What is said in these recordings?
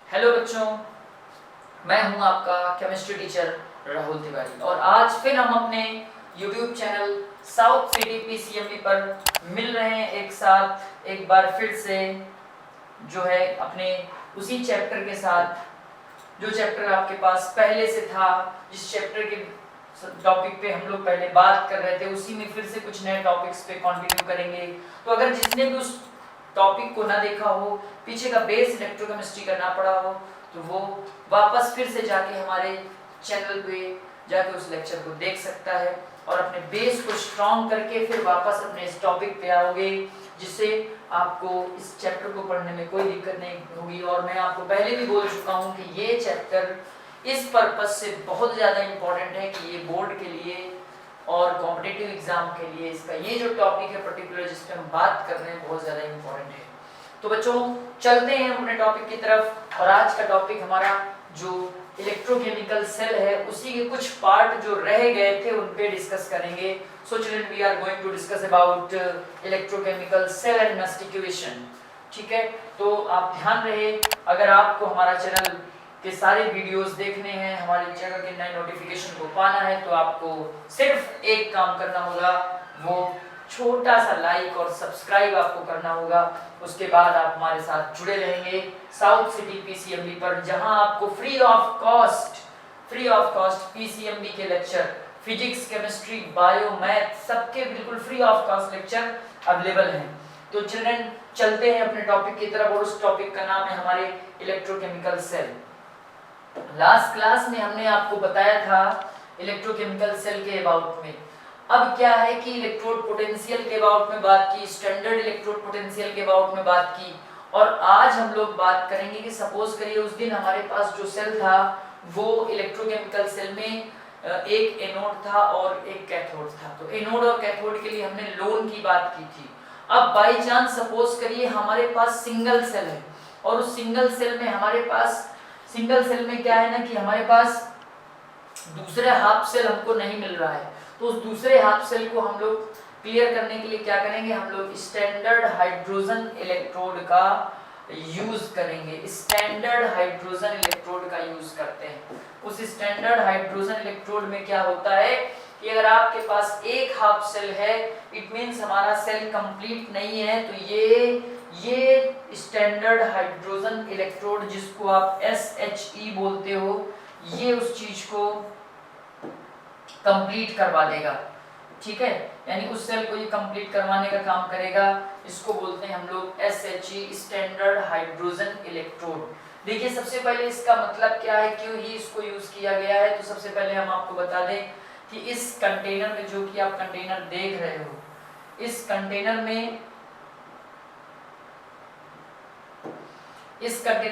Hello बच्चों, मैं हूं आपका केमिस्ट्री टीचर राहुल तिवारी और आज फिर हम अपने YouTube channel South city PCMB पर मिल रहे हैं एक साथ एक बार फिर से, जो है अपने उसी चैप्टर के साथ जो चैप्टर आपके पास पहले से था, जिस चैप्टर के टॉपिक पे हम लोग पहले बात कर रहे थे उसी में फिर से कुछ नए टॉपिक्स पे कंटिन्यू करेंगे। तो अगर जिसने भी उस टॉपिक को ना देखा हो, पीछे का बेस इलेक्ट्रोकेमिस्ट्री का ना पढ़ा हो, तो वो वापस फिर से जाके हमारे चैनल पे जाके उस लेक्चर को देख सकता है और अपने बेस को स्ट्रॉन्ग करके फिर वापस अपने इस टॉपिक पे आओगे, जिससे आपको इस चैप्टर को पढ़ने में कोई दिक्कत नहीं होगी। और मैं आपको पहले भी बोल चुका हूँ कि ये चैप्टर इस पर्पज से बहुत ज़्यादा इम्पोर्टेंट है कि ये बोर्ड के लिए और कॉम्पिटिटिव एग्जाम के लिए इसका ये जो टॉपिक है पर्टिकुलर जिस पे हम बात कर रहे हैं बहुत ज़्यादा इम्पोर्टेंट है। तो बच्चों चलते हैं अपने टॉपिक की तरफ और आज का टॉपिक हमारा जो इलेक्ट्रोकेमिकल सेल है उसी के कुछ पार्ट जो रह गए थे उन पे डिस्कस करेंगे। So children, we are going to discuss about electrochemical cell and investigation. ठीक है, तो आप ध्यान रहे, अगर आपको हमारा चैनल के सारे वीडियोस देखने हैं, हमारे चैनल के नए नोटिफिकेशन को पाना है, तो आपको सिर्फ एक काम करना होगा, वो छोटा सा लाइक और सब्सक्राइब आपको करना होगा। उसके बाद आप हमारे साथ जुड़े रहेंगे साउथ सिटी PCMB पर, जहां आपको फ्री ऑफ कॉस्ट PCMB के lecture physics, chemistry, bio, math सबके बिल्कुल free of cost lecture available हैं। तो चिल्ड्रन चलते हैं अपने टॉपिक की तरफ और उस टॉपिक का नाम है हमारे इलेक्ट्रोकेमिकल सेल। लास्ट क्लास में हमने आपको बताया था इलेक्ट्रोकेमिकल सेल के अबाउट में। अब क्या है कि इलेक्ट्रोड पोटेंशियल के अबाउट में बात की, स्टैंडर्ड इलेक्ट्रोड पोटेंशियल के अबाउट में बात की, और आज हम लोग बात करेंगे कि सपोज करिए उस दिन हमारे पास जो सेल था वो इलेक्ट्रोकेमिकल सेल में एक एनोड था और एक कैथोड था। तो एनोड और कैथोड के लिए हमने लोन की बात की थी। अब बाई चांस सपोज करिए हमारे पास सिंगल सेल है और उस सिंगल सेल में हमारे पास क्या है ना कि हमारे पास दूसरे हाफ सेल हमको नहीं मिल रहा है, तो उस दूसरे हाफ सेल को हम लोग क्लियर करने के लिए क्या करेंगे, हम लोग स्टैंडर्ड हाइड्रोजन इलेक्ट्रोड का यूज करेंगे। स्टैंडर्ड हाइड्रोजन इलेक्ट्रोड का यूज करते हैं। उस स्टैंडर्ड हाइड्रोजन इलेक्ट्रोड में क्या होता है कि अगर आपके पास एक हाफ सेल है, इट मींस हमारा सेल कंप्लीट नहीं है, तो ये स्टैंडर्ड हाइड्रोजन इलेक्ट्रोड जिसको आप SHE बोलते हो, ये उस चीज को कंप्लीट करवा देगा। ठीक है, यानी उस सेल को ये कंप्लीट करवाने का काम करेगा। इसको बोलते हैं हम लोग SHE, स्टैंडर्ड हाइड्रोजन इलेक्ट्रोड। देखिए सबसे पहले इसका मतलब क्या है, क्यों ही इसको यूज किया गया है, तो सबसे पहले हम आपको बता दें कि इस कंटेनर में, जो कि आप कंटेनर देख रहे हो, इस कंटेनर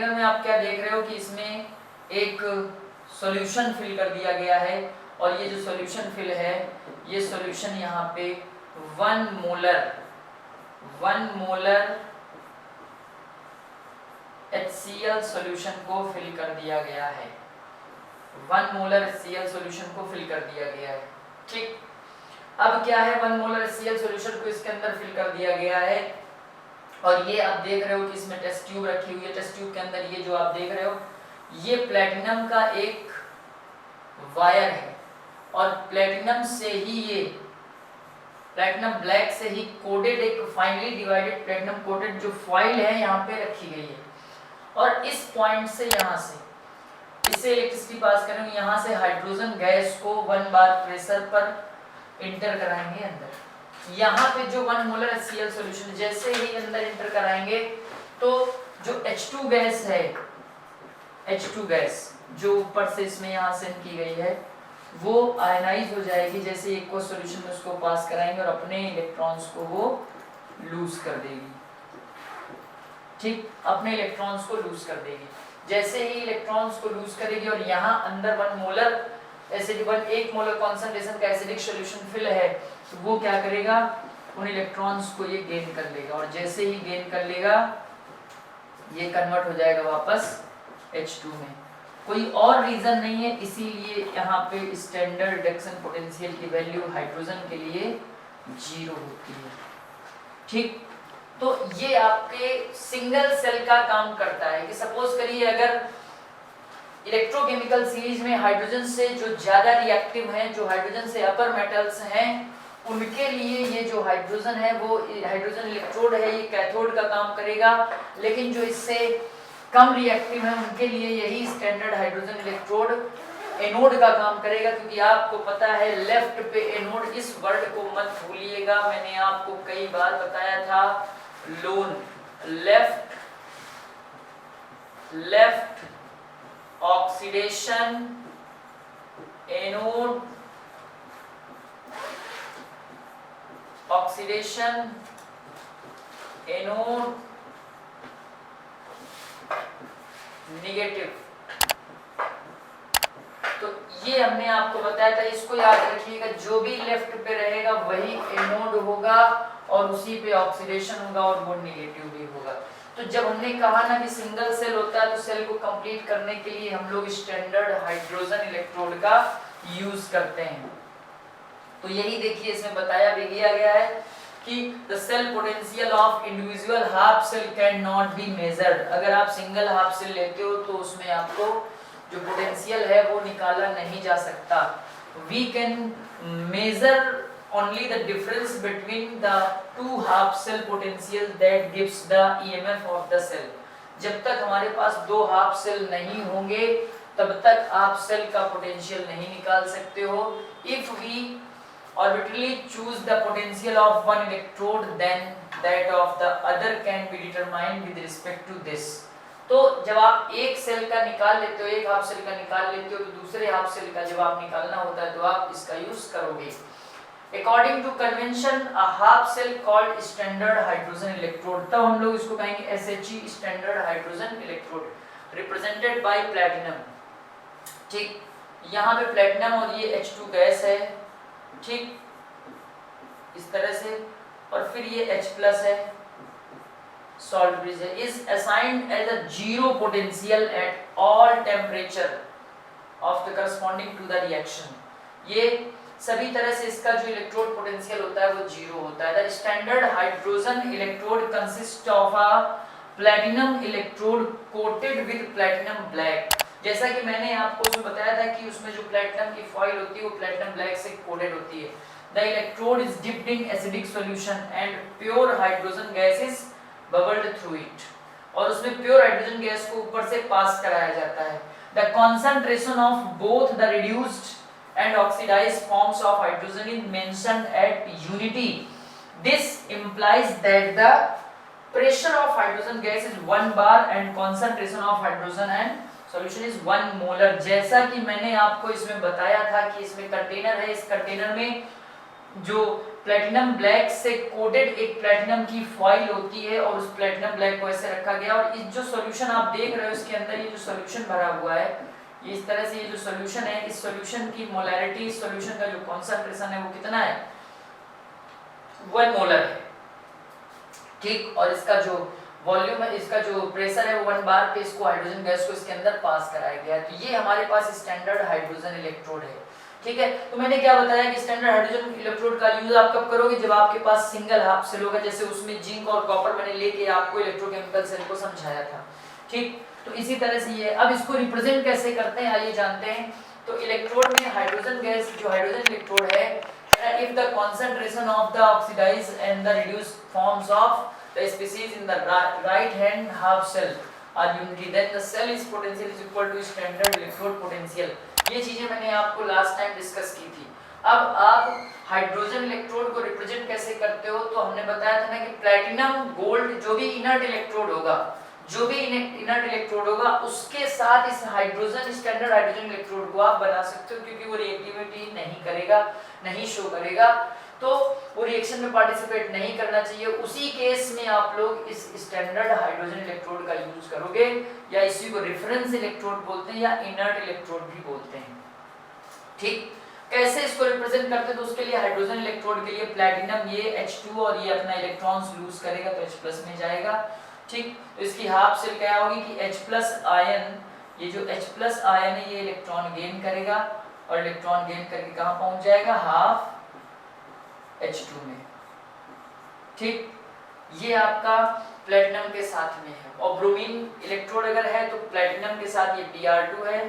में आप क्या देख रहे हो कि इसमें एक सॉल्यूशन फिल कर दिया गया है और ये जो सॉल्यूशन फिल है, ये सॉल्यूशन यहाँ पे 1 मोलर HCl सॉल्यूशन को फिल कर दिया गया है। 1 मोलर HCl सॉल्यूशन को फिल कर दिया गया है। ठीक, अब क्या है, 1 मोलर HCl सॉल्यूशन को इसके अंदर फिल कर दिया गया है और ये आप देख रहे हो कि इसमें टेस्ट ट्यूब रखी हुई है। टेस्ट ट्यूब के अंदर ये जो आप देख रहे हो, ये प्लेटिनम का एक वायर है और प्लेटिनम से ही, ये प्लेटिनम ब्लैक से ही कोडेड एक फाइनली डिवाइडेड प्लेटिनम कोटेड जो फॉइल है यहाँ पे रखी गई है। और इस पॉइंट से, यहाँ से इससे इलेक्ट्रिसिटी पास करेंगे, यहाँ से हाइड्रोजन गैस को 1 बार प्रेशर पर इंटर कराएंगे अंदर। यहाँ पे जो 1 मोलर HCl सॉल्यूशन जैसे ही अंदर इंटर कराएंगे तो जो H2 गैस है, H2 गैस जो ऊपर से इसमें यहाँ सेंड की गई है, वो आयनाइज हो जाएगी। जैसे एक को सॉल्यूशन में उसको पास कराएंगे और अपने इलेक्ट्रॉन्स को वो लूज कर देगी। ठीक, अपने इलेक्ट्रॉन्स को लूज कर देगी। जैसे ही इलेक्ट्रॉन्स को लूज करेगी और यहाँ अंदर 1 मोलर एसिड 1 मोलर कॉन्सेंट्रेशन का एसिडिक सॉल्यूशन फिल है, तो वो क्या करेगा, उन इलेक्ट्रॉन्स को ये गेन कर लेगा और जैसे ही गेन कर लेगा ये कन्वर्ट हो जाएगा वापस H2 में। कोई और रीजन नहीं है, इसीलिए यहाँ पे स्टैंडर्ड रिडक्शन पोटेंशियल की वैल्यू हाइड्रोजन के लिए 0 होती है। ठीक, तो ये आपके सिंगल सेल का काम करता है कि सपोज करिए अगर इलेक्ट्रोकेमिकल सीरीज में हाइड्रोजन से जो ज्यादा रिएक्टिव हैं, जो हाइड्रोजन से अपर मेटल्स हैं, उनके लिए ये जो हाइड्रोजन है वो हाइड्रोजन इलेक्ट्रोड है, ये कैथोड का काम करेगा। लेकिन जो इससे कम रिएक्टिव है उनके लिए यही स्टैंडर्ड हाइड्रोजन इलेक्ट्रोड एनोड का काम करेगा। क्योंकि आपको पता है लेफ्ट पे एनोड, इस वर्ड को मत भूलिएगा, मैंने आपको कई बार बताया था। Loan left oxidation anode, oxidation anode negative. तो ये हमने आपको बताया था, इसको याद रखिएगा, जो भी लेफ्ट पे रहेगा वही एनोड होगा और उसी पे ऑक्सीडेशन होगा और वो नेगेटिव भी होगा। तो जब हमने कहा ना कि सिंगल सेल होता है तो सेल को कंप्लीट करने के लिए हम लोग स्टैंडर्ड हाइड्रोजन इलेक्ट्रोड का यूज करते हैं। तो यही देखिए इसमें बताया भी गया है कि the cell potential of individual half cell cannot be measured। अगर आप सिंगल हाफ सेल लेते हो तो उसमें आपको जो पोटेंशियल है वो निकाला नहीं जा सकता। We can measure only the difference between the two half cell potential that gives the EMF of the cell। जब तक हमारे पास दो हाफ सेल नहीं होंगे तब तक आप सेल का पोटेंशियल नहीं निकाल सकते हो। If we orbitally choose the potential of one electrode, then that of the other can be determined with respect to this। तो जब आप एक सेल का निकाल लेते हो, एक हाफ सेल का निकाल लेते हो, तो दूसरे हाफ सेल का जब आप निकालना होता है तो आप इसका यूज करोगे। According to convention, a half cell called standard hydrogen electrode, तब हम लोग इसको कहेंगे SHE standard hydrogen electrode, represented by platinum। ठीक, यहाँ पे प्लेटिनम और ये H2 गैस है, ठीक, इस तरह से, और फिर ये H+ है, सॉल्ट ब्रिज है, is assigned as a zero potential at all temperature of the corresponding to the reaction. ये सभी तरह से इसका जो इलेक्ट्रोड पोटेंशियल होता है वो जीरो होता है। The standard hydrogen electrode consist of a platinum electrode coated with platinum black. जैसा कि मैंने आपको उसमें बताया था कि उसमें जो प्लैटिनम की फॉइल होती है वो प्लैटिनम ब्लैक से कोटेड होती है। The electrode is dipped in acidic solution and pure hydrogen gas is bubbled through it, और उसमें प्योर हाइड्रोजन गैस को ऊपर से पास कराया जाता है। The concentration of both the reduced and oxidised forms of hydrogen is mentioned at unity. This implies that the pressure of hydrogen gas is 1 bar and concentration of hydrogen and solution is 1 molar. जैसा कि मैंने आपको इसमें बताया था कि इसमें container है, इस कंटेनर में जो प्लैटिनम ब्लैक से कोटेड एक प्लैटिनम की फॉइल होती है और उस प्लैटिनम ब्लैक को ऐसे रखा गया, और इस जो सॉल्यूशन आप देख रहे हो इसके अंदर ये जो सॉल्यूशन भरा हुआ है, ये इस तरह से ये जो सॉल्यूशन है, इस सॉल्यूशन की मोलैरिटी, इस सॉल्यूशन का जो कॉन्सेंट्रेशन है वो कितना है, 1 मोलर है, ठीक, और इसका जो वॉल्यूम है, इसका जो प्रेशर है वो 1 बार पे इसको हाइड्रोजन गैस को इसके अंदर पास कराया गया है। तो ये हमारे पास स्टैंडर्ड हाइड्रोजन इलेक्ट्रोड है, ठीक है। तो मैंने क्या बताया कि स्टैंडर्ड हाइड्रोजन इलेक्ट्रोड का यूज आप कब करोगे, जब आपके पास सिंगल हाफ सेल होगा, जैसे उसमें जिंक और कॉपर मैंने लेके आपको इलेक्ट्रोकेमिकल सेल को समझाया था, ठीक। तो इसी तरह से ये, अब इसको रिप्रेजेंट कैसे करते हैं आइए जानते हैं। तो इलेक्ट्रोड में हाइड्रोजन गैस, जो हाइड्रोजन इलेक्ट्रोड है, if the concentration of the oxidized and the reduced forms of the species in the right hand half cell are unity, then the cell is potential is equal to standard electrode potential। ये चीजें मैंने आपको last time discuss की थी। अब आप hydrogen electrode को represent कैसे करते हो, तो हमने बताया था ना कि प्लैटिनम, गोल्ड, जो भी इनर्ट इलेक्ट्रोड होगा, जो भी इनर्ट इलेक्ट्रोड होगा उसके साथ इस हाइड्रोजन, स्टैंडर्ड हाइड्रोजन इलेक्ट्रोड को आप बना सकते हो, क्योंकि वो रिएक्टिविटी नहीं करेगा, नहीं शो करेगा, तो वो रिएक्शन में पार्टिसिपेट नहीं करना चाहिए। उसी केस में आप लोग इस स्टैंडर्ड हाइड्रोजन इलेक्ट्रोड का यूज करोगे, या इसी को रेफरेंस इलेक्ट्रोड बोलते हैं या इनर्ट इलेक्ट्रोड भी बोलते हैं, ठीक। कैसे इसको रिप्रेजेंट करते हैं, तो उसके लिए हाइड्रोजन इलेक्ट्रोड के लिए प्लैटिनम, ये H2 और ये अपना इलेक्ट्रॉन्स लूज करेगा तो H+ में जाएगा, ठीक। तो इसकी हाफ सेल क्या होगी कि H+ आयन, ये जो H+ आयन है ये इलेक्ट्रॉन गेन करेगा, और इलेक्ट्रॉन गेन करके कहां पहुंच जाएगा, हाफ H2 में, ठीक। ये आपका प्लेटिनम के साथ में है, और ब्रोमीन इलेक्ट्रोड अगर है तो प्लेटिनम के साथ ये Br2 है,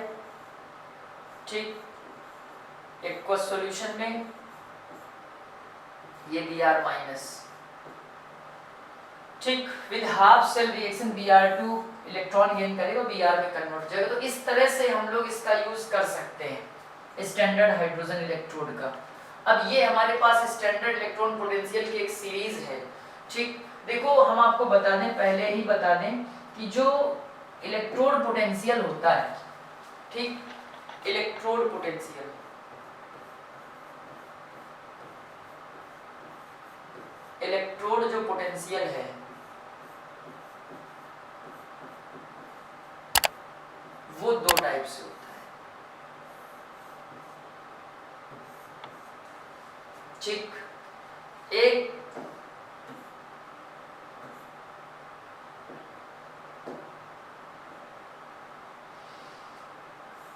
ठीक, एक्वस सॉल्यूशन में ये Br माइनस, ठीक, with half cell reaction Br2 electron gain करेगा, Br में कन्वर्ट हो जाएगा। तो इस तरह से हम लोग इसका यूज कर सकते हैं स्टैंडर्ड हाइड्रोजन इलेक्ट्रोड का। अब ये हमारे पास स्टैंडर्ड इलेक्ट्रॉन पोटेंशियल की एक सीरीज है, ठीक। देखो हम आपको बता दें, पहले ही बता दें कि जो इलेक्ट्रोड पोटेंशियल होता है, ठीक, इलेक्ट्रोड पोटेंशियल, इलेक्ट्रोड जो पोटेंशियल है वो दो टाइप से होता है, ठीक।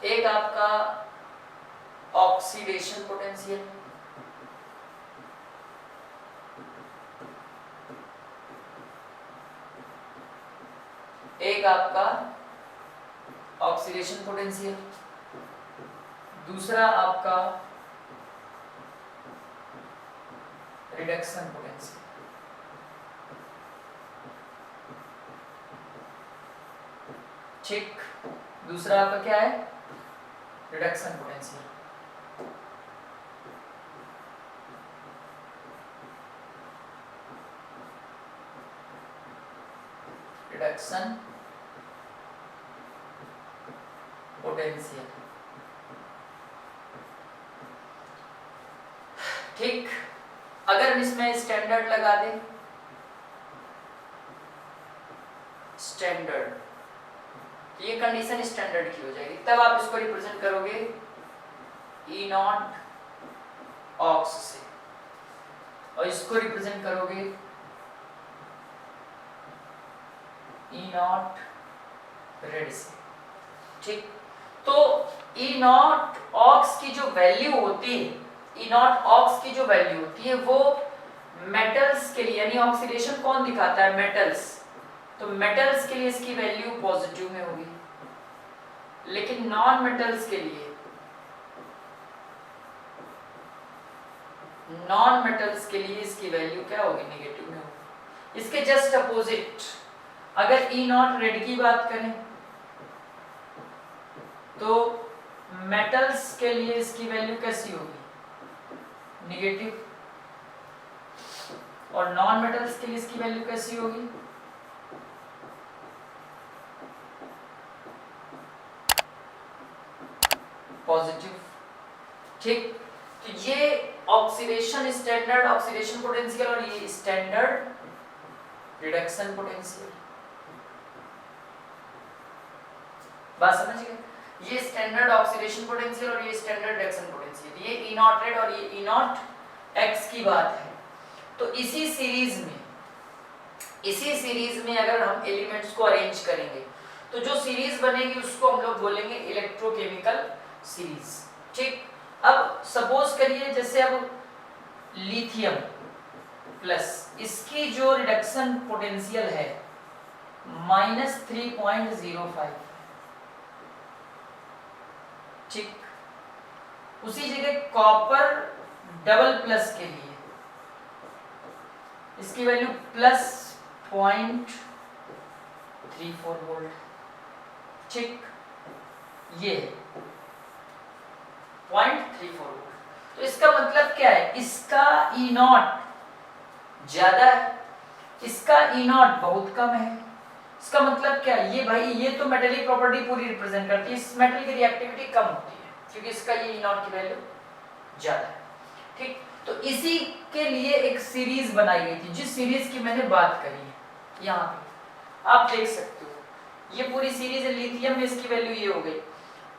एक आपका ऑक्सीडेशन पोटेंशियल, एक आपका ऑक्सीडेशन पोटेंशियल, दूसरा आपका रिडक्शन पोटेंशियल, ठीक। दूसरा आपका क्या है? Reduction potential. रिडक्शन पोटेंशियल, ठीक। अगर हम इसमें स्टैंडर्ड लगा दें, स्टैंडर्ड, ये कंडीशन स्टैंडर्ड की हो जाएगी, तब आप इसको रिप्रेजेंट करोगे ई नॉट ऑक्स से, और इसको रिप्रेजेंट करोगे ई नॉट रेड से, ठीक। तो ई नॉट ऑक्स की जो वैल्यू होती है, ई नॉट ऑक्स की जो वैल्यू होती है वो मेटल्स के लिए, यानी ऑक्सीडेशन कौन दिखाता है? मेटल्स। तो मेटल्स के लिए इसकी वैल्यू पॉजिटिव में होगी, लेकिन नॉन मेटल्स के लिए, नॉन मेटल्स के लिए इसकी वैल्यू क्या होगी? नेगेटिव में होगी। इसके जस्ट अपोजिट अगर ई नॉट रेड की बात करें तो मेटल्स के लिए इसकी वैल्यू कैसी होगी? नेगेटिव। और नॉन मेटल्स के लिए इसकी वैल्यू कैसी होगी? पॉजिटिव, ठीक। तो ये ऑक्सीडेशन स्टैंडर्ड ऑक्सीडेशन पोटेंशियल और ये स्टैंडर्ड रिडक्शन पोटेंशियल, बात समझ गए? ये स्टैंडर्ड ऑक्सीडेशन पोटेंशियल और ये स्टैंडर्ड रिडक्शन पोटेंशियल, ये ई नॉट रेड और ये ई नॉट एक्स की बात है। तो इसी सीरीज में अगर हम एलिमेंट्स को अरेंज करेंगे तो जो सीरीज बनेगी उसको हम लोग बोलेंगे इलेक्ट्रोकेमिकल सीरीज, ठीक। अब सपोज करिए जैसे अब लिथियम प्लस, इसकी जो रिडक्शन पोटेंशियल है -3.05, ठीक। उसी जगह कॉपर डबल प्लस के लिए इसकी वैल्यू +0.34 वोल्ट, ठीक। ये 0.34 वोल्ट। तो इसका मतलब क्या है? इसका ई नॉट ज्यादा है, इसका ई नॉट बहुत कम है। इसका मतलब क्या है? ये भाई ये तो मेटेलिक प्रॉपर्टी पूरी रिप्रेजेंट करती है, इस मेटल की रिएक्टिविटी कम होती है क्योंकि इसका ये ई नॉट की वैल्यू ज्यादा है, ठीक। तो इसी के लिए एक सीरीज बनाई गई थी, जिस सीरीज की मैंने बात करी है यहाँ पे आप देख सकते हो। ये पूरी सीरीज है, लिथियम में इसकी वैल्यू ये हो गई।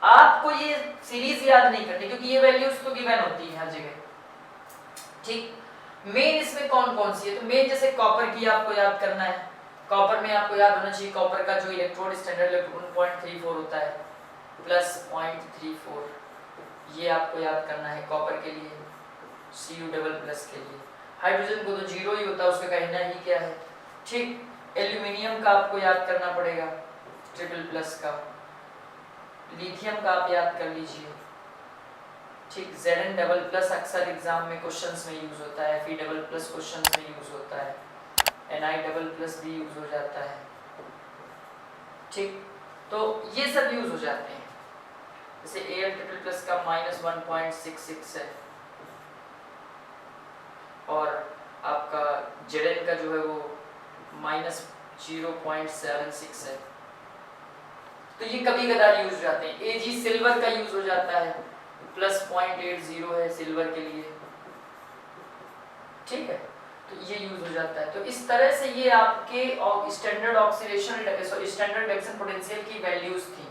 आपको ये सीरीज याद नहीं करनी क्योंकि ये वैल्यूज तो गिवन होती है हर जगह, ठीक। मेन इसमें कौन कौन सी है? तो मेन जैसे कॉपर की आपको याद करना है, कॉपर में आपको याद होना चाहिए कॉपर का जो इलेक्ट्रोड स्टैंडर्ड इलेक्ट्रॉन 0.34 होता है, +0.34, ये आपको याद करना है कॉपर के लिए, Cu डबल प्लस के लिए। हाइड्रोजन को तो जीरो ही होता है, उसका कहना ही क्या है? ठीक, एल्यूमिनियम का आपको याद करना पड़ेगा ट्रिपल+ का, लिथियम का आप याद कर लीजिए। ठीक, Zn++ अक्सर एग्जाम में क्वेश्चंस में यूज होता है, Fe++ क्वेश्चंस में यूज होता है, Ni++ भी यूज हो जाता है। ठीक, तो ये सब यूज हो जाते हैं। जैसे Al++ का -1.66 है और आपका Zn का जो है वो -0.76 है। तो ये कभी कदार यूज हो जाते हैं। Ag सिल्वर का यूज हो जाता है, +0.80 है सिल्वर के लिए। ठीक है, तो ये यूज हो जाता है। तो इस तरह से ये आपके standard oxidation standard reduction potential की वैल्यूज थी।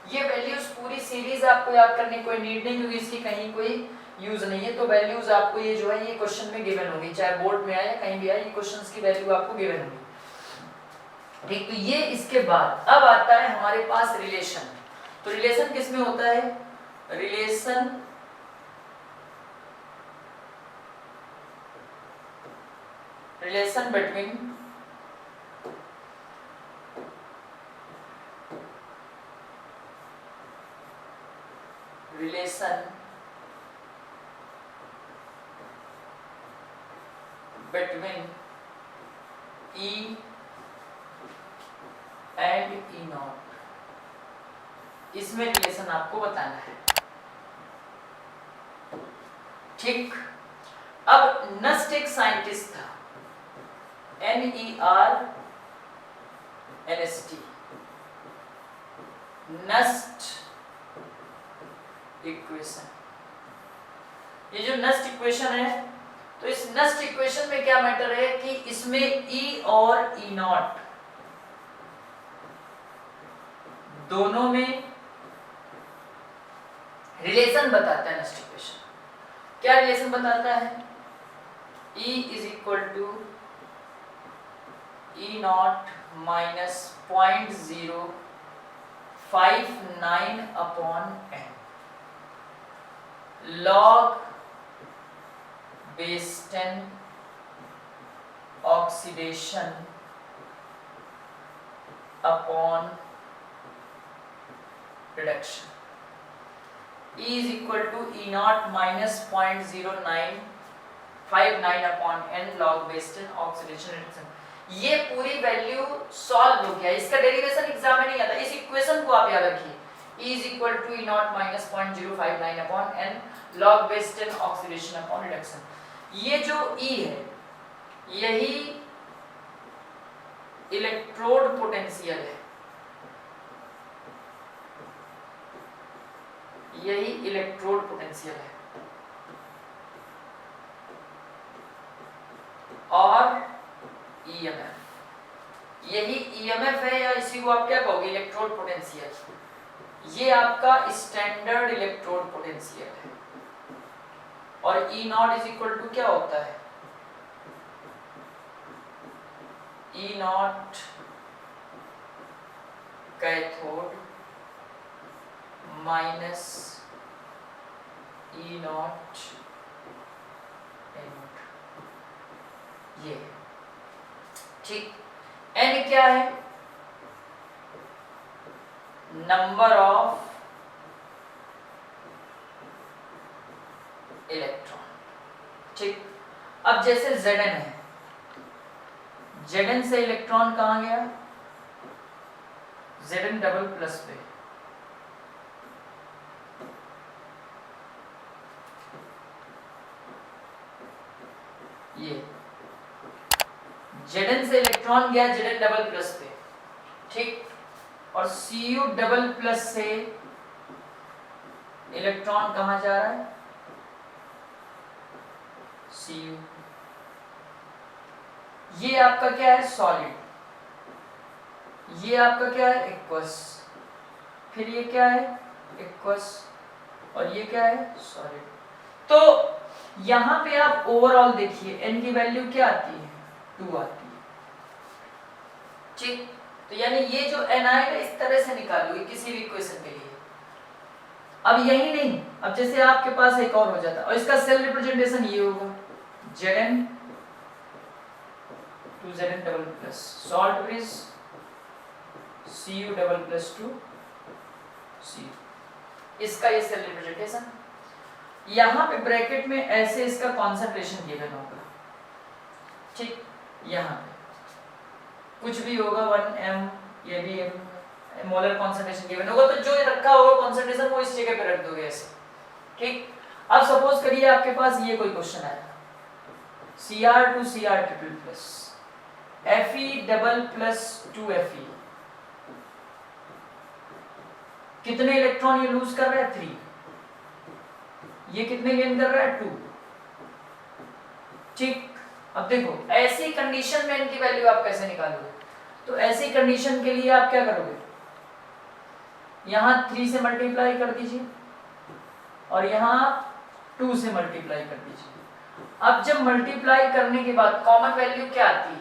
ये वैल्यूज पूरी सीरीज आपको याद करने की कोई नीड नहीं, क्योंकि इसकी कहीं कोई यूज नहीं है। तो वैल्यूज आपको ये जो है ये क्वेश्चन में गिवन होगी, चाहे बोर्ड में आए या कहीं भी आए, ये क्वेश्चंस की वैल्यू आपको गिवन होगी। ठीक, तो ये इसके बाद अब आता है हमारे पास रिलेशन। तो रिलेशन किस में होता है? Relation between E and E0, इसमें रिलेशन आपको बताना है। ठीक, अब नस्ट एक साइंटिस्ट था, NERNST, नस्ट इक्वेशन। ये जो नस्ट इक्वेशन है, तो इस नस्ट इक्वेशन में क्या मैटर है कि इसमें E और E0 दोनों में रिलेशन बताता है। नस्ट इक्वेशन क्या रिलेशन बताता है? E = E0 -0.059/n log Baston oxidation upon reduction। E = E0 -0.0959/n log Baston oxidation reduction। ये पूरी वैल्यू सॉल्व हो गया। इसका डेरिवेशन एग्जाम में नहीं आता, इस इक्वेशन को आप याद रखिए। E = E0 -0.059/n log Baston oxidation upon reduction। ये जो E है यही इलेक्ट्रोड पोटेंशियल है, यही इलेक्ट्रोड पोटेंशियल है। और EMF यही EMF है, या इसी को आप क्या कहोगे? Electrode potential. ये आपका स्टैंडर्ड इलेक्ट्रोड पोटेंशियल है। और E0 = क्या होता है? E0 cathode minus E0 anode, ये। ठीक, N क्या है? Number of electron. ठीक, अब जैसे Zn है, Zn से इलेक्ट्रॉन कहां गया? Zn++ पे। ये Zn से इलेक्ट्रॉन गया Zn++ पे। ठीक, और Cu++ से इलेक्ट्रॉन कहां जा रहा है? Cu। ये आपका क्या है? सॉलिड। ये आपका क्या है? एक्वस। फिर ये क्या है? एक्वस। और ये क्या है? सॉलिड। तो यहां पे आप ओवरऑल देखिए N की वैल्यू क्या आती है? 2 आती है। ठीक, तो यानी ये जो Ni है इस तरह से निकालोगे किसी भी इक्वेशन के लिए। अब यही नहीं, अब जैसे आपके पास एक और हो जाता, और इसका सेल रिप्रेजेंटेशन ये होगा Zn 2 Zn double plus salt bridge Cu double plus 2 Cu, इसका ये सेल रिप्रेजेंटेशन। यहाँ पे ब्रैकेट में ऐसे इसका कॉन्सेंट्रेशन गिवन होगा, ठीक, यहाँ पे कुछ भी होगा 1m, ये भी मोलर कॉन्सेंट्रेशन गिवन होगा, तो जो रखा होगा कॉन्सेंट्रेशन वो इस जगह पे रख दोगे ऐसे, ठीक। अब सपोज करिए आपके पास ये कोई क्वेश्चन आया, Cr to Cr triple plus Fe double plus 2Fe, कितने इलेक्ट्रॉन ये लूज कर रहा है 3, ये कितने गेन कर रहा है 2, ठीक। अब देखो ऐसी कंडीशन में इनकी वैल्यू आप कैसे निकालोगे, तो ऐसी कंडीशन के लिए आप क्या करोगे, यहां 3 से मल्टीप्लाई कर दीजिए और यहां 2 से मल्टीप्लाई कर दीजिए। अब जब मल्टीप्लाई करने के बाद कॉमन वैल्यू क्या आती है,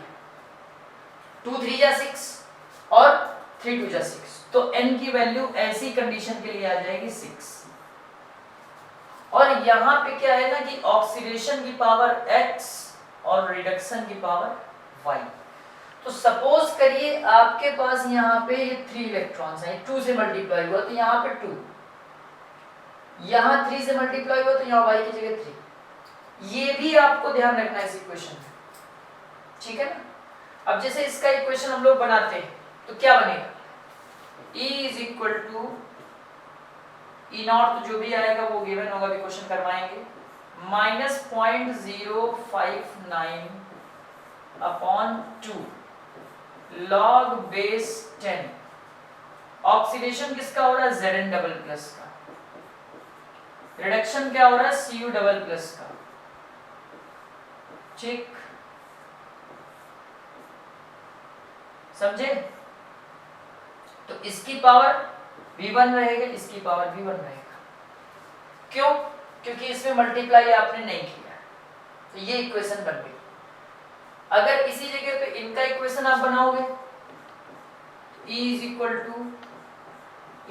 2 3 जा 6 और 3 2 जा 6, तो n की वैल्यू ऐसी कंडीशन के लिए आ जाएगी 6। और यहां पे क्या है ना कि ऑक्सीडेशन की पावर x और रिडक्शन की पावर y। तो सपोज करिए आपके पास यहाँ पे ये 3 इलेक्ट्रॉन्स हैं, 2 से मल्टीप्लाई हुआ तो यहाँ पे 2, यहाँ 3 से मल्टीप्लाई हुआ तो यहाँ y की जगह 3। ये भी आपको ध्यान रखना है इस इक्वेशन में, ठीक है ना। अब जैसे इसका इक्वेशन हम लोग बनाते हैं तो क्या बनेगा, E is equal to E naught, तो जो भी आएगा वो गिवन होगा, भी क्वेश्चन करवाएंगे, minus 0.059 upon 2 log base 10। Oxidation किसका हो रहा है, Zn डबल प्लस का, रिडक्शन क्या हो रहा है, Cu डबल प्लस का, ठीक, समझे। तो इसकी पावर V1 रहेगा, इसकी पावर V1 रहेगा, क्यों, क्योंकि इसमें मल्टीप्लाई आपने नहीं किया, तो ये इक्वेशन बन गई। अगर इसी जगह पे इनका इक्वेशन आप बनाओगे, E is equal to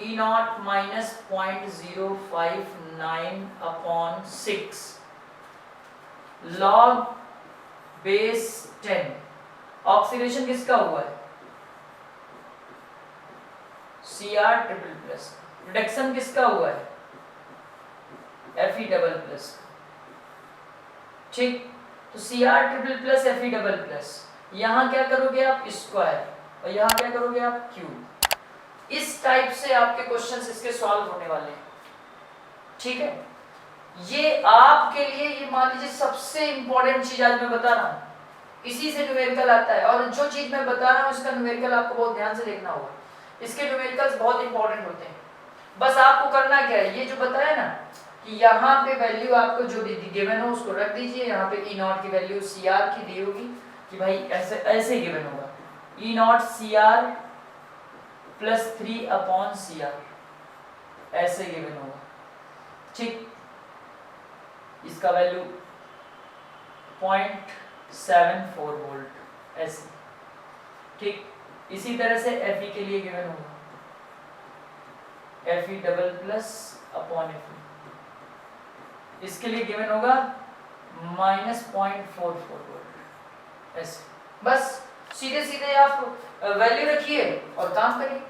E naught minus 0.059 upon 6 log base 10। Oxidation किसका हुआ है, Cr ट्रिपल प्लस, रिडक्शन किसका हुआ है, Fe डबल प्लस, ठीक। तो Cr triple plus Fe double plus, यहाँ क्या करोगे आप स्क्वायर और यहाँ क्या करोगे आप क्यूब। इस टाइप से आपके क्वेश्चंस इसके सॉल्व होने वाले हैं, ठीक है। ये आपके लिए, ये मान लीजिए सबसे इंपॉर्टेंट चीज आज मैं बता रहा हूँ, इसी से न्यूमेरिकल आता है, और जो चीज मैं बता रहा हूँ इसका न्यूमेरिकल आपको बहुत ध्यान से देखना होगा, इसके न्यूमेरिकल्स बहुत इंपॉर्टेंट होते हैं। बस आपको करना क्या है, ये जो बताया ना कि यहाँ पे वैल्यू आपको जो गिवन हो उसको रख दीजिए, यहाँ पे ई नॉट की वैल्यू Cr की दी होगी कि भाई ऐसे ऐसे गिवन होगा, E not Cr plus 3 upon Cr, ऐसे गिवन होगा, ठीक। इसका वैल्यू 0.74 वोल्ट ऐसे, ठीक। इसी तरह से Fe के लिए गिवन होगा Fe double plus upon Fe, इसके लिए गिवन होगा माइनस 0.44 वोल्ट ऐसे। बस सीधे सीधे आप वैल्यू रखिए और काम करिए।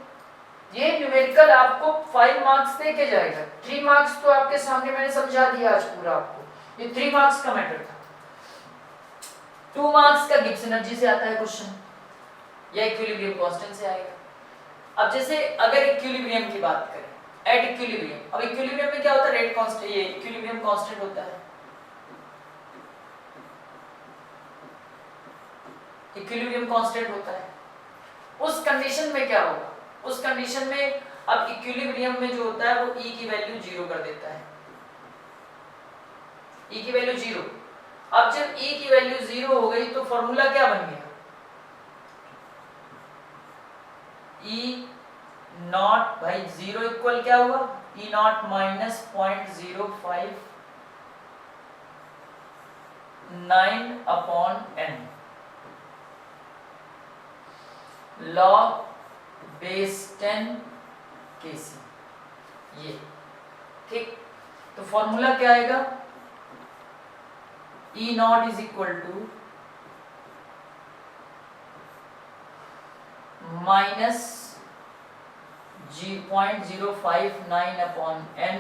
ये न्यूमेरिकल आपको 5 मार्क्स दे के जाएगा, 3 मार्क्स तो आपके सामने मैंने समझा दिया आज पूरा आपको, ये 3 मार्क्स का मैटर था। 2 मार्क्स का गिब्स एनर्जी से आता है क्वेश्चन या इक्विलिब्रियम कांस्टेंट से आएगा। अब जैसे अगर इक्विलिब्रियम की बात करें, एट इक्विलिब्रियम, अब इक्विलिब्रियम में क्या होता है, रेट कांस्टेंट, ये इक्विलिब्रियम कांस्टेंट होता है, इक्विलिब्रियम कांस्टेंट होता है। उस कंडीशन में क्या होगा, उस कंडीशन में अब इक्विलिब्रियम में जो होता है वो E की वैल्यू 0 कर देता है, E की वैल्यू 0। अब जब E की वैल्यू 0 हो गई तो फॉर्मूला क्या बन गया, E नॉट, भाई 0 इक्वल क्या हुआ, E naught minus 0.059 upon n log base 10 Kc, ये ठीक। तो फॉर्मूला क्या आएगा, E naught is equal to minus 0.059 upon n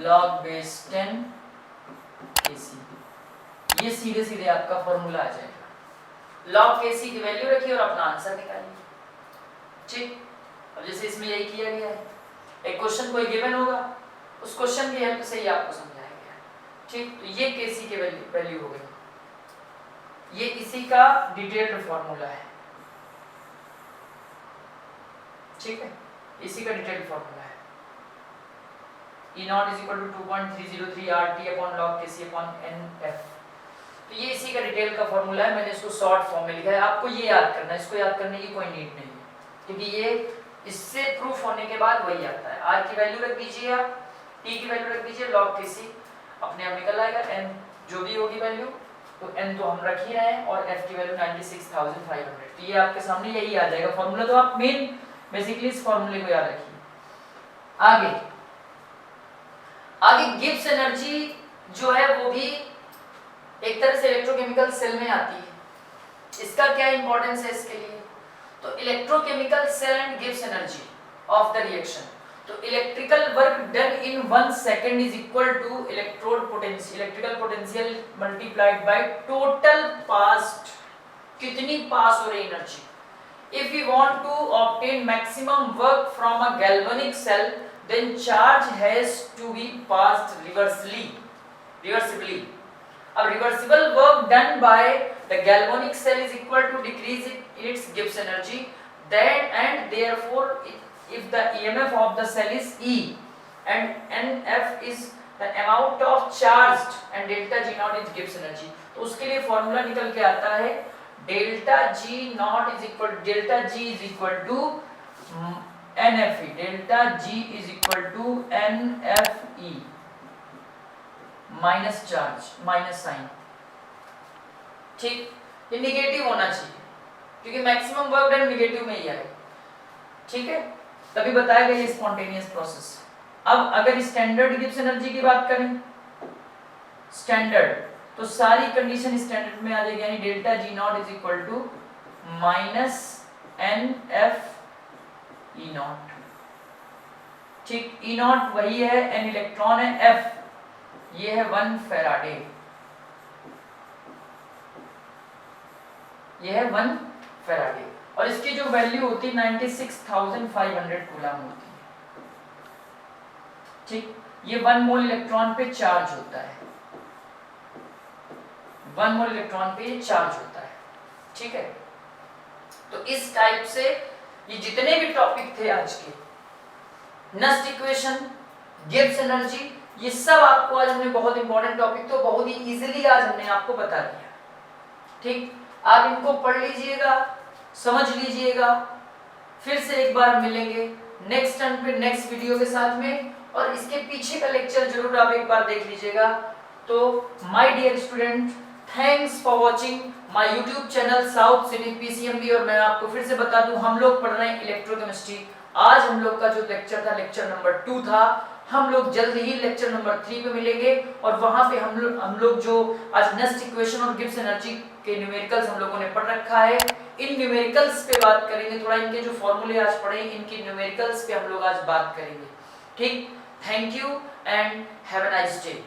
log base 10 kc। ये सीधे सीधे आपका फॉर्मूला आ जाएगा। log kc की वैल्यू रखिए और अपना आंसर निकालिए। ठीक, अब जैसे इसमें यही किया गया है, एक क्वेश्चन कोई गिवन होगा, उस क्वेश्चन की हेल्प से ही आपको समझाया गया। ठीक, तो ये kc की वैल्यू हो गई। ये इसी का डिटेल्ड फॉर्मूला है। ठीक है, इसी का डिटेल्ड फॉर्मूला है। E naught is equal to 2.303 RT upon log kc upon NF। तो ये इसी का डिटेल का फॉर्मूला है। मैंने इसको शॉर्ट फॉर्म में लिखा है, आपको ये याद करना है, इसको याद करने की कोई नीड नहीं है, क्योंकि ये इससे प्रूफ होने के बाद वही आता है। R की वैल्यू रख दीजिए, आप T की वैल्यू रख दीजिए, log kc अपने आप निकल आएगा। N जो भी होगी वैल्यू, तो N तो हम रख ही रहे हैं, और F की वैल्यू 96,500। तो ये आपके सामने यही आ जाएगा फॉर्मूला। तो आप मेन बेसिकली इस फॉर्मूले को याद रखिए। आगे गिब्स एनर्जी जो है वो भी एक तरह से इलेक्ट्रोकेमिकल सेल में आती है। इसका क्या इंपॉर्टेंस है इसके लिए? तो electrochemical cell and Gibbs energy of the reaction. तो electrical work done in 1 second is equal to electrical potential multiplied by total past, कितनी पास हो रही एनर्जी। If we want to obtain maximum work from a galvanic cell, then charge has to be passed reversibly. A reversible work done by the galvanic cell is equal to decrease its Gibbs energy. Then and therefore, if the EMF of the cell is E and NF is the amount of charged and delta G naught is Gibbs energy, तो उसके लिए formula निकल के आता है delta G naught is equal to NFE। Delta G is equal to NFE minus charge minus sign. ठीक, ये negative होना चाहिए क्योंकि मैक्सिमम वर्क डन निगेटिव में ही आएगा। ठीक है, तभी बताया गया ये स्पॉन्टेनियस प्रोसेस। अब अगर स्टैंडर्ड गिब्स एनर्जी की बात करें, स्टैंडर्ड, तो सारी कंडीशन स्टैंडर्ड में आ जाएगी, यानी delta G naught is equal to minus NF E नॉट। ठीक, E नॉट वही है, N इलेक्ट्रॉन है, F ये है 1 फैराडे, ये है 1 फैराडे, और इसकी जो वैल्यू होती है 96,500 कूलम होती है। ठीक, ये 1 मोल इलेक्ट्रॉन पे चार्ज होता है, 1 मोल इलेक्ट्रॉन पे ये चार्ज होता है। ठीक है, तो इस टाइप से ये जितने भी टॉपिक थे आज के, नस्ट इक्वेशन, गिब्स एनर्जी, ये सब आपको आज हमने बहुत इंपॉर्टेंट टॉपिक तो बहुत ही इजीली आज हमने आपको बता दिया। ठीक, आप इनको पढ़ लीजिएगा, समझ लीजिएगा, फिर से एक बार हम मिलेंगे नेक्स्ट टाइम पे नेक्स्ट वीडियो के साथ में, और इसके पीछे का लेक्चर जरूर आप एक बार देख लीजिएगा। तो my dear student, thanks for watching my YouTube channel South City PCMB. और मैं आपको फिर से बता दूं, हम लोग पढ़ रहे हैं इलेक्ट्रोकेमिस्ट्री। आज हम लोग का जो लेक्चर था लेक्चर नंबर 2 था। हम लोग जल्द ही लेक्चर नंबर 3 पे मिलेंगे, और वहां पे हम लोग जो आज नेस्ट इक्वेशन और गिब्स एनर्जी के न्यूमेरिकल्स हम लोगों ने पढ़ रखा है, इन न्यूमेरिकल्स पे बात करेंगे। थोड़ा इनके जो फॉर्मूले आज पढ़े, इनके न्यूमेरिकल्स पे हम लोग आज बात करेंगे। ठीक, thank you and have a nice day.